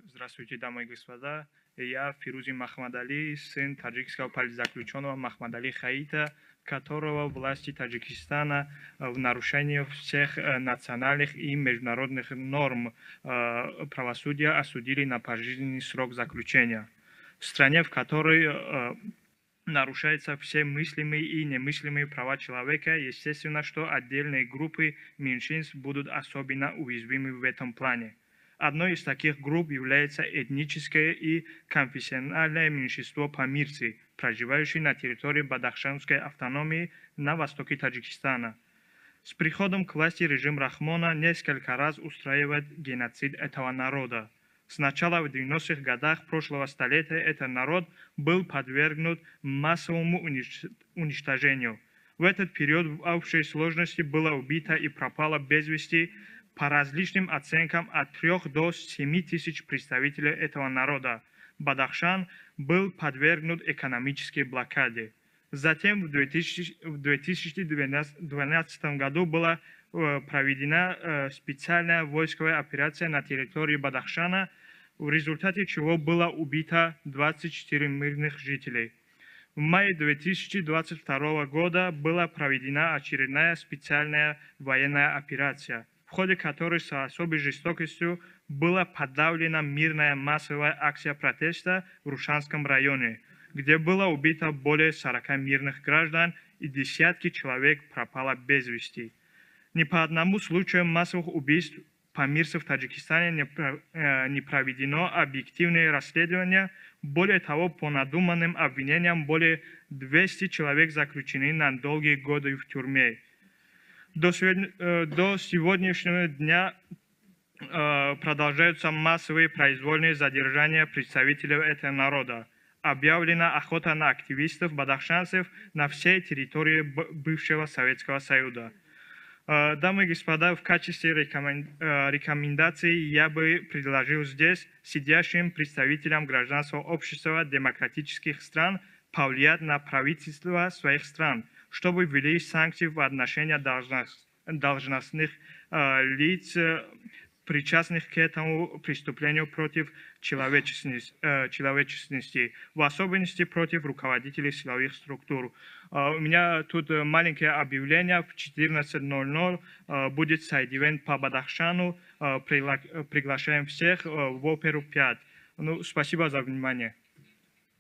Здравствуйте, дамы и господа. Я Фирузи Махмадали, сын таджикского политзаключенного Махмадали Хаита, которого власти Таджикистана в нарушении всех национальных и международных норм правосудия осудили на пожизненный срок заключения. В стране, в которой нарушаются все мыслимые и немыслимые права человека, естественно, что отдельные группы меньшинств будут особенно уязвимы в этом плане. Одной из таких групп является этническое и конфессиональное меньшинство памирцы, проживающие на территории Бадахшанской автономии на востоке Таджикистана. С приходом к власти режим Рахмона несколько раз устраивает геноцид этого народа. Сначала в 90-х годах прошлого столетия этот народ был подвергнут массовому уничтожению. В этот период в общей сложности было убито и пропало без вести по различным оценкам от 3 до 7 тысяч представителей этого народа. Бадахшан был подвергнут экономической блокаде. Затем в 2012 году была проведена специальная войсковая операция на территории Бадахшана, в результате чего было убито 24 мирных жителей. В мае 2022 года была проведена очередная специальная военная операция, в ходе которой с особой жестокостью была подавлена мирная массовая акция протеста в Рушанском районе, где было убито более 40 мирных граждан и десятки человек пропало без вести. Ни по одному случаю массовых убийств памирцев в Таджикистане не проведено объективное расследование. Более того, по надуманным обвинениям более 200 человек заключены на долгие годы в тюрьме. До сегодняшнего дня продолжаются массовые произвольные задержания представителей этого народа. Объявлена охота на активистов-бадахшанцев на всей территории бывшего Советского Союза. Дамы и господа, в качестве рекомендаций я бы предложил здесь сидящим представителям гражданского общества демократических стран повлиять на правительство своих стран, чтобы ввели санкции в отношении должностных лиц, причастных к этому преступлению против человечности, в особенности против руководителей силовых структур. У меня тут маленькое объявление. В 14:00 будет сайд-ивент по Бадахшану. Приглашаем всех в оперу 5. Спасибо за внимание.